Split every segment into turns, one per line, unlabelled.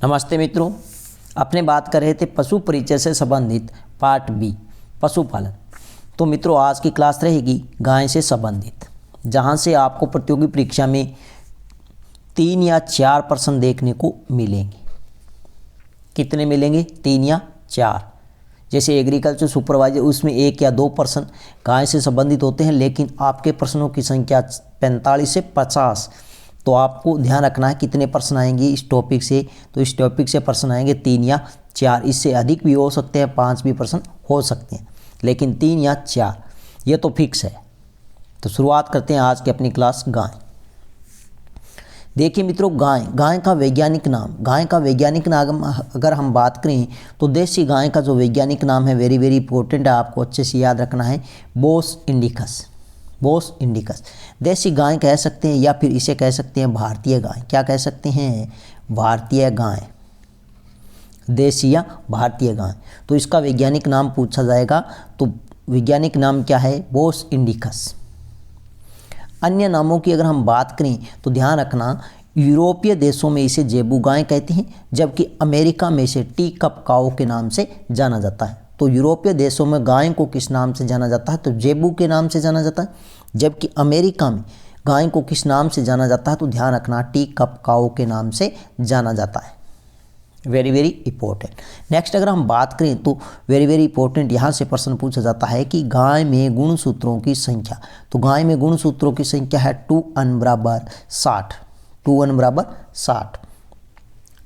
नमस्ते मित्रों, अपने बात कर रहे थे पशु परिचय से संबंधित पार्ट बी पशुपालन। तो मित्रों, आज की क्लास रहेगी गाय से संबंधित, जहां से आपको प्रतियोगी परीक्षा में 3 या 4 प्रश्न देखने को मिलेंगे। कितने मिलेंगे? 3 या 4। जैसे एग्रीकल्चर सुपरवाइजर, उसमें 1 या 2 प्रश्न गाय से संबंधित होते हैं, लेकिन आपके प्रश्नों की संख्या 45 से 50। तो आपको ध्यान रखना है कितने प्रश्न आएंगे इस टॉपिक से। तो इस टॉपिक से प्रश्न आएंगे 3 या 4, इससे अधिक भी हो सकते हैं, 5 भी प्रश्न हो सकते हैं, लेकिन 3 या 4 ये तो फिक्स है। तो शुरुआत करते हैं आज की अपनी क्लास गाय। देखिए मित्रों, गाय का वैज्ञानिक नाम अगर हम बात करें तो देसी गाय का जो वैज्ञानिक नाम है वेरी इंपॉर्टेंट है, आपको अच्छे से याद रखना है, बोस इंडिकस। देसी गाय कह सकते हैं या फिर इसे कह सकते हैं भारतीय गाय। क्या कह सकते हैं? भारतीय गाय, देसी या भारतीय गाय। तो इसका वैज्ञानिक नाम पूछा जाएगा, तो वैज्ञानिक नाम क्या है? बोस इंडिकस। अन्य नामों की अगर हम बात करें तो ध्यान रखना, यूरोपीय देशों में इसे जेबू गाय कहते हैं, जबकि अमेरिका में इसे टी कप काऊ के नाम से जाना जाता है। तो यूरोपीय देशों में गाय को किस नाम से जाना जाता है? तो जेबू के नाम से जाना जाता है। जबकि अमेरिका में गाय को किस नाम से जाना जाता है? तो ध्यान रखना, टी कप काऊ के नाम से जाना जाता है। Very important. नेक्स्ट अगर हम बात करें तो वेरी इंपॉर्टेंट, यहाँ से प्रश्न पूछा जाता है कि गाय में गुणसूत्रों की संख्या। तो गाय में गुणसूत्रों की संख्या है 2n बराबर 60।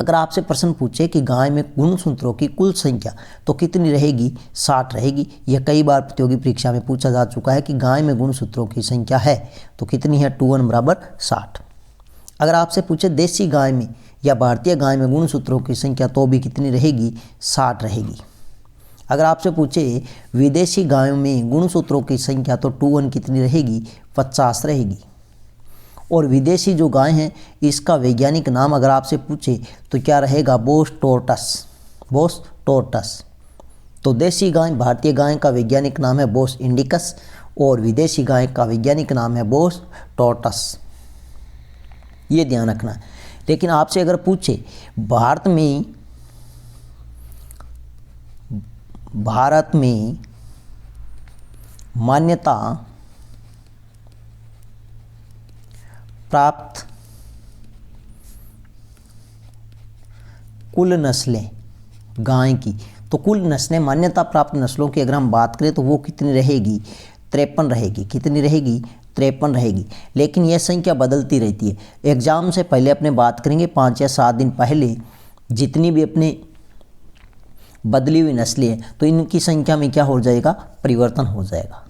अगर आपसे प्रश्न पूछे कि गाय में गुणसूत्रों की कुल संख्या तो कितनी रहेगी? 60 रहेगी। यह कई बार प्रतियोगी परीक्षा में पूछा जा चुका है कि गाय में गुणसूत्रों की संख्या है तो कितनी है? 2n बराबर 60। अगर आपसे पूछे देसी गाय में या भारतीय गाय में गुणसूत्रों की संख्या तो भी कितनी रहेगी? 60 रहेगी। अगर आपसे पूछे विदेशी गायों में गुणसूत्रों की संख्या तो 2n कितनी रहेगी? 50 रहेगी। और विदेशी जो गाय हैं इसका वैज्ञानिक नाम अगर आपसे पूछे तो क्या रहेगा? बोस टोर्टस। तो देसी गाय, भारतीय गाय का वैज्ञानिक नाम है बोस इंडिकस और विदेशी गाय का वैज्ञानिक नाम है बोस टोर्टस। ये ध्यान रखना है। लेकिन आपसे अगर पूछे भारत में मान्यता प्राप्त कुल नस्लें गाय की, तो कुल नस्लें मान्यता प्राप्त नस्लों की अगर हम बात करें तो वो कितनी रहेगी? 53 रहेगी। कितनी रहेगी? 53 रहेगी। लेकिन यह संख्या बदलती रहती है। एग्जाम से पहले अपने बात करेंगे 5 या 7 दिन पहले जितनी भी अपने बदली हुई नस्लें हैं तो इनकी संख्या में क्या हो जाएगा? परिवर्तन हो जाएगा।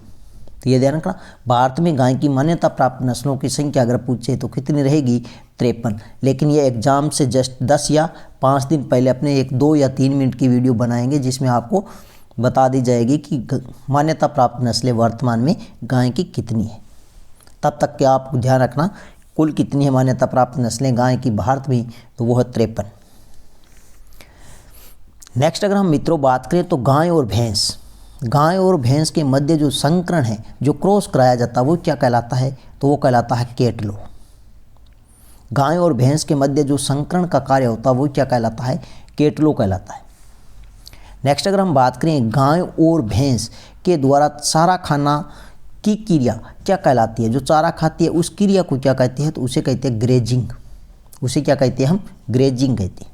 तो ये ध्यान रखना, भारत में गाय की मान्यता प्राप्त नस्लों की संख्या अगर पूछे तो कितनी रहेगी? 53। लेकिन ये एग्जाम से जस्ट 10 या 5 दिन पहले अपने 1, 2 या 3 मिनट की वीडियो बनाएंगे जिसमें आपको बता दी जाएगी कि मान्यता प्राप्त नस्लें वर्तमान में गाय की कितनी है। तब तक के आप ध्यान रखना, कुल कितनी है मान्यता प्राप्त नस्लें गाय की भारत में, तो वो है 53। नेक्स्ट अगर हम मित्रों बात करें तो गाय और भैंस के मध्य जो संकरण है, जो क्रॉस कराया जाता है वो क्या कहलाता है? तो वो कहलाता है कैटलो। गाय और भैंस के मध्य जो संकरण का कार्य होता है वो क्या कहलाता है? कैटलो कहलाता है। नेक्स्ट अगर हम बात करें गाय और भैंस के द्वारा चारा खाना की क्रिया क्या कहलाती है? जो चारा खाती है उस क्रिया को क्या कहते हैं? तो उसे कहते हैं ग्रेजिंग। उसे क्या कहते हैं? हम ग्रेजिंग कहते हैं।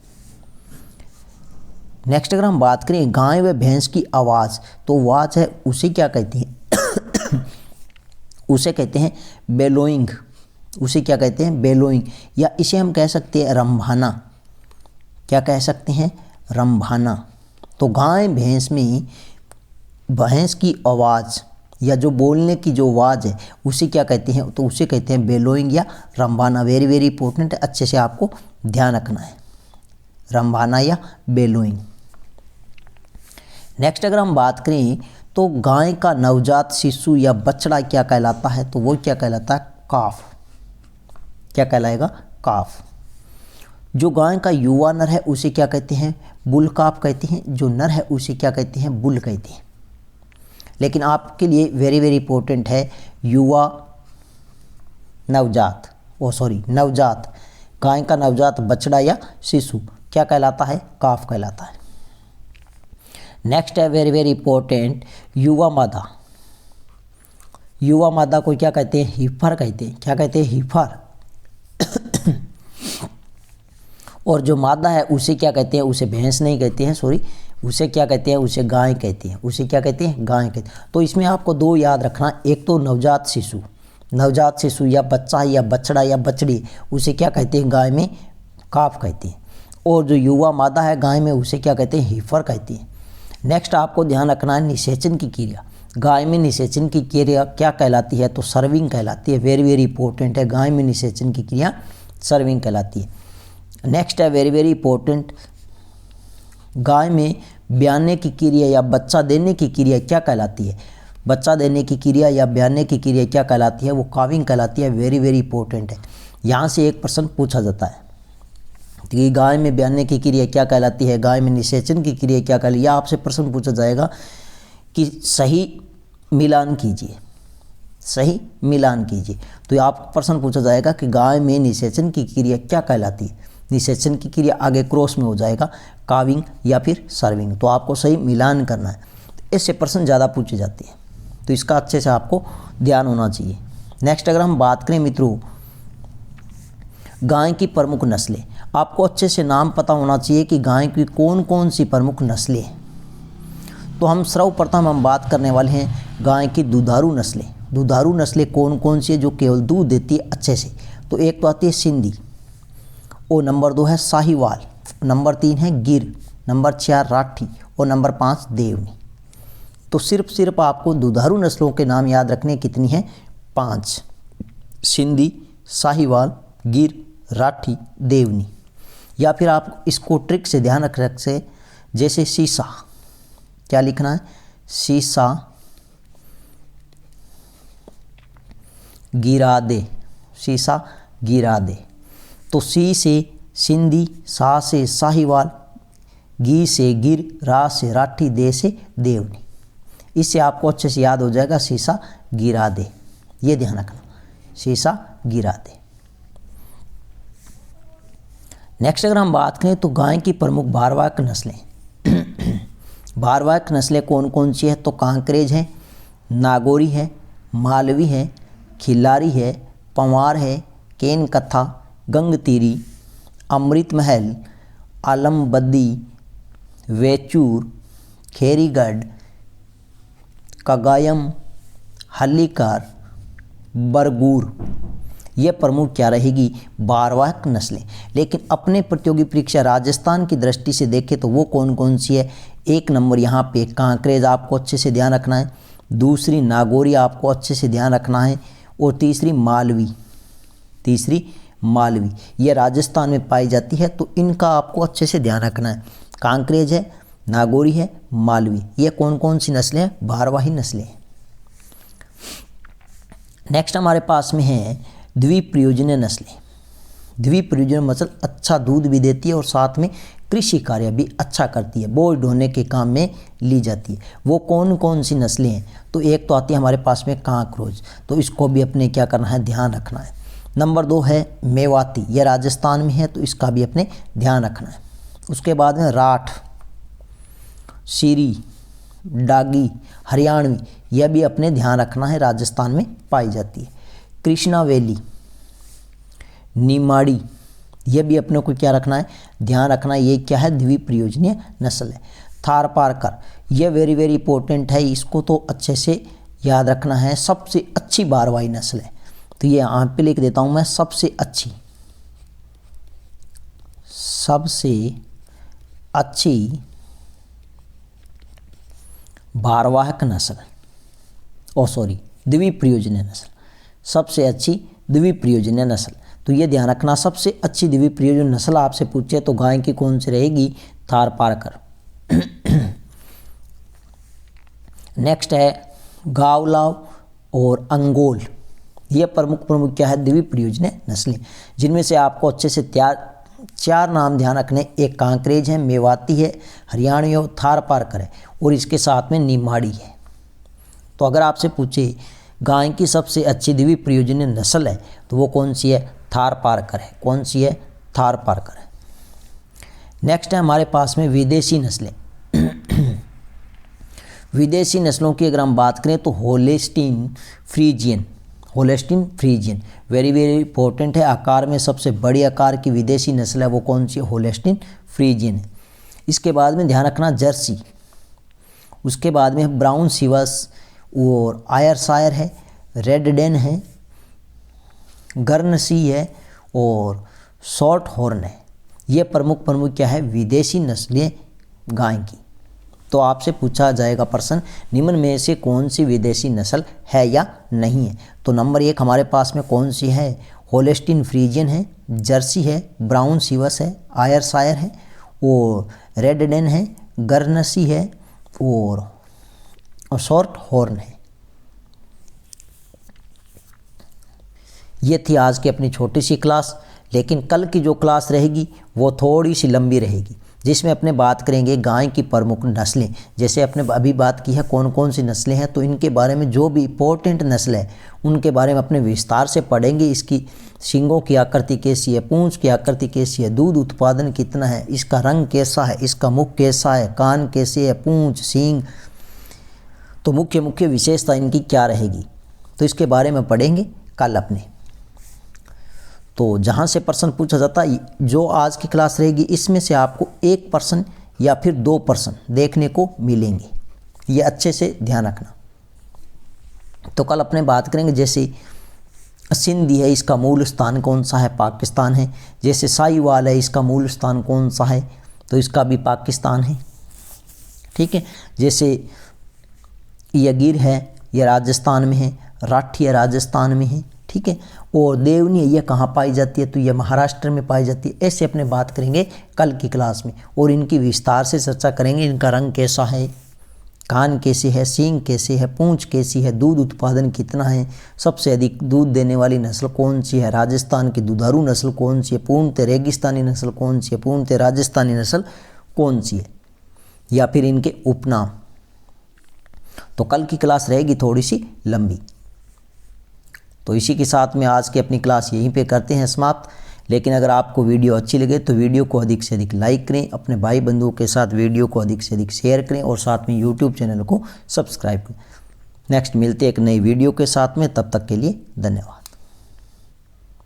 नेक्स्ट अगर हम बात करें गाय व भैंस की आवाज़, तो आवाज़ है उसे क्या कहते हैं? उसे कहते हैं बेलोइंग। उसे क्या कहते हैं? बेलोइंग। या इसे हम कह सकते हैं रंभाना। क्या कह सकते हैं? रंभाना। तो गाय भैंस में भैंस की आवाज़ या जो बोलने की जो आवाज़ है उसे क्या कहते हैं? तो उसे कहते हैं बेलोइंग या रंभाना। वेरी इंपॉर्टेंट है, अच्छे से आपको ध्यान रखना है, रंभाना या बेलोइंग। नेक्स्ट अगर हम बात करें तो गाय का नवजात शिशु या बछड़ा क्या कहलाता है? तो वो क्या कहलाता है? काफ। क्या कहलाएगा? काफ। जो गाय का युवा नर है उसे क्या कहते हैं? बुल काफ कहते हैं। जो नर है उसे क्या कहते हैं? बुल कहते हैं। लेकिन आपके लिए वेरी इंपॉर्टेंट है युवा नवजात, नवजात गाय का नवजात बछड़ा या शिशु, क्या कहलाता है? काफ कहलाता है। नेक्स्ट है वेरी वेरी इंपॉर्टेंट, युवा मादा। युवा मादा को क्या कहते हैं? हीफर कहते हैं। क्या कहते हैं? हीफर। और जो मादा है उसे क्या कहते हैं? उसे भैंस नहीं कहते हैं, सॉरी, उसे क्या कहते हैं? उसे गाय कहते हैं। उसे क्या कहते हैं? गाय कहते हैं। तो इसमें आपको दो याद रखना, एक तो नवजात शिशु, नवजात शिशु या बच्चा या बछड़ा या बछड़ी, उसे क्या कहते हैं? गाय में काफ कहते हैं। और जो युवा मादा है गाय में, उसे क्या कहते हैं? हीफर कहते हैं। नेक्स्ट आपको ध्यान रखना है निषेचन की क्रिया। गाय में निषेचन की क्रिया क्या कहलाती है? तो सर्विंग कहलाती है। वेरी वेरी इंपॉर्टेंट है, गाय में निषेचन की क्रिया सर्विंग कहलाती है। नेक्स्ट है वेरी वेरी इंपॉर्टेंट, गाय में ब्याने की क्रिया या बच्चा देने की क्रिया क्या कहलाती है? बच्चा देने की क्रिया या ब्याने की क्रिया क्या कहलाती है? वो काविंग कहलाती है। वेरी वेरी इंपॉर्टेंट है, यहाँ से एक प्रश्न पूछा जाता है कि गाय में ब्याने की क्रिया क्या कहलाती है, गाय में निषेचन की क्रिया क्या कहलाती है। या आपसे प्रश्न पूछा जाएगा कि सही मिलान कीजिए, सही मिलान कीजिए। तो आप प्रश्न पूछा जाएगा कि गाय में निषेचन की क्रिया क्या कहलाती है। निषेचन की क्रिया आगे क्रॉस में हो जाएगा काविंग या फिर सर्विंग। तो आपको सही मिलान करना है। इससे प्रश्न ज़्यादा पूछे जाते हैं, तो इसका अच्छे से आपको ध्यान होना चाहिए। नेक्स्ट अगर हम बात करें मित्रों गाय की प्रमुख नस्लें, आपको अच्छे से नाम पता होना चाहिए कि गाय की कौन कौन सी प्रमुख नस्लें हैं। तो हम सर्वप्रथम हम बात करने वाले हैं गाय की दुधारू नस्लें। दुधारू नस्लें कौन कौन सी है जो केवल दूध देती है अच्छे से? तो एक तो आती है सिंधी, और नंबर 2 है साहिवाल, नंबर 3 है गिर, नंबर 4 राठी और नंबर 5 देवनी। तो सिर्फ आपको दुधारू नस्लों के नाम याद रखने कितनी हैं? 5, सिंधी, साहिवाल, गिर, राठी, देवनी। या फिर आप इसको ट्रिक से ध्यान रख सकते, जैसे सीसा, क्या लिखना है? सीसा गिरा दे, सीसा गिरा दे। तो सी से सिंधी, सा से साहिवाल, गी से गिर, रा से राठी, दे से देवनी। इससे आपको अच्छे से याद हो जाएगा सीसा गिरा दे, ये ध्यान रखना, सीसा गिरा दे। नेक्स्ट अगर हम बात करें तो गाय की प्रमुख भारवाहक नस्लें। भारवाहक नस्लें कौन कौन सी है? तो कांकरेज है, नागौरी है, मालवी है, खिल्लारी है, पंवार है, केन कथा, गंगतीरी, अमृत महल, आलमबद्दी, वेचूर, खेरीगढ़, कगायम, हल्लीकार, बरगूर। ये प्रमुख क्या रहेगी? भारवाहक नस्लें। लेकिन अपने प्रतियोगी परीक्षा राजस्थान की दृष्टि से देखें तो वो कौन कौन सी है? एक नंबर यहाँ पे कांकरेज आपको अच्छे से ध्यान रखना है, दूसरी नागौरी आपको अच्छे से ध्यान रखना है, और तीसरी मालवी, तीसरी मालवी, ये राजस्थान में पाई जाती है। तो इनका आपको अच्छे से ध्यान रखना है। कांकरेज है, नागौरी है, मालवी, ये कौन कौन सी नस्लें हैं? भारवाही नस्लें हैं। नेक्स्ट हमारे पास में है द्विप्रयोजनीय नस्लें। द्विप्रयोजनीय नस्ल अच्छा दूध भी देती है और साथ में कृषि कार्य भी अच्छा करती है, बोझ ढोने के काम में ली जाती है। वो कौन कौन सी नस्लें हैं? तो एक तो आती है हमारे पास में कांकरोज, तो इसको भी अपने क्या करना है? ध्यान रखना है। नंबर 2 है मेवाती, यह राजस्थान में है, तो इसका भी अपने ध्यान रखना है। उसके बाद में राठ, सीरी, डागी, हरियाणवी, यह भी अपने ध्यान रखना है, राजस्थान में पाई जाती है। कृष्णावेली, निमाड़ी, यह भी अपने को क्या रखना है? ध्यान रखना है। ये क्या है? द्विप्रयोजनीय नस्ल है। थारपारकर, यह वेरी वेरी इंपॉर्टेंट है, इसको तो अच्छे से याद रखना है। सबसे अच्छी भारवाही नस्ल है, तो ये यहाँ पे लिख देता हूँ मैं, सबसे अच्छी, सबसे अच्छी भारवाहक नस्ल, द्विप्रयोजनीय नस्ल, सबसे अच्छी द्विप्रयोजनीय नस्ल। तो ये ध्यान रखना, सबसे अच्छी द्विप्रयोजनीय नस्ल आपसे पूछे तो गाय की कौन सी रहेगी? थारपारकर। नेक्स्ट है गावलाव और अंगोल, ये प्रमुख क्या है? द्विप्रयोजनीय नस्लें, जिनमें से आपको अच्छे से चार नाम ध्यान रखने। एक कांकरेज है, मेवाती है, हरियाणवी और थारपारकर है, और इसके साथ में निमाड़ी है। तो अगर आपसे पूछे गाय की सबसे अच्छी द्विप्रयोजनीय नस्ल है तो वो कौन सी है? थारपारकर है। कौन सी है? थारपारकर है। नेक्स्ट है हमारे पास में विदेशी नस्लें। विदेशी नस्लों की अगर हम बात करें तो Holstein Friesian, Holstein Friesian very very important है। आकार में सबसे बड़ी आकार की विदेशी नस्ल है वो कौन सी है? होलेस्टीन फ्रीजियन है। इसके बाद में ध्यान रखना जर्सी, उसके बाद में ब्राउन सीवस और आयरशायर है, रेड डेन है, गर्नसी है और शॉर्ट हॉर्न है। ये प्रमुख क्या है? विदेशी नस्लें गाय की। तो आपसे पूछा जाएगा प्रश्न निम्न में से कौन सी विदेशी नस्ल है या नहीं है। तो नंबर 1 हमारे पास में कौन सी है? होलेस्टीन फ्रीजियन है, जर्सी है, ब्राउन सीवस है, आयरशायर है और रेड डेन है, गर्नसी है और शॉर्ट हॉर्न है। ये थी आज की अपनी छोटी सी क्लास, लेकिन कल की जो क्लास रहेगी वो थोड़ी सी लंबी रहेगी, जिसमें अपने बात करेंगे गाय की प्रमुख नस्लें। जैसे अपने अभी बात की है कौन कौन सी नस्लें हैं, तो इनके बारे में जो भी इंपॉर्टेंट नस्ल है उनके बारे में अपने विस्तार से पढ़ेंगे। इसकी सींगों की आकृति कैसी है, पूंछ की आकृति कैसी है, दूध उत्पादन कितना है, इसका रंग कैसा है, इसका मुख कैसा है, कान कैसे है, पूंछ, सींग, तो मुख्य विशेषता इनकी क्या रहेगी, तो इसके बारे में पढ़ेंगे कल अपने। तो जहाँ से प्रश्न पूछा जाता है, जो आज की क्लास रहेगी इसमें से आपको 1 प्रश्न या फिर 2 प्रश्न देखने को मिलेंगे, ये अच्छे से ध्यान रखना। तो कल अपने बात करेंगे जैसे सिंधी है, इसका मूल स्थान कौन सा है? पाकिस्तान है। जैसे साहिवाल है, इसका मूल स्थान कौन सा है? तो इसका भी पाकिस्तान है। ठीक है। जैसे यह गिर है, यह राजस्थान में है, राठी है राजस्थान में है। ठीक है। और देवनी है, यह कहाँ पाई जाती है? तो यह महाराष्ट्र में पाई जाती है। ऐसे अपने बात करेंगे कल की क्लास में और इनकी विस्तार से चर्चा करेंगे। इनका रंग कैसा है, कान कैसे है, सींग कैसे है, पूंछ कैसी है, दूध उत्पादन कितना है, सबसे अधिक दूध देने वाली नस्ल कौन सी है, राजस्थान की दुधारू नस्ल कौन सी है, पूर्णतः रेगिस्तानी नस्ल कौन सी है, पूर्णतः राजस्थानी नस्ल कौन सी है, या फिर इनके उपनाम। तो कल की क्लास रहेगी थोड़ी सी लंबी। तो इसी के साथ में आज की अपनी क्लास यहीं पे करते हैं समाप्त। लेकिन अगर आपको वीडियो अच्छी लगे तो वीडियो को अधिक से अधिक लाइक करें, अपने भाई बंधुओं के साथ वीडियो को अधिक से अधिक शेयर करें और साथ में यूट्यूब चैनल को सब्सक्राइब करें। नेक्स्ट मिलते हैं एक नई वीडियो के साथ में, तब तक के लिए धन्यवाद।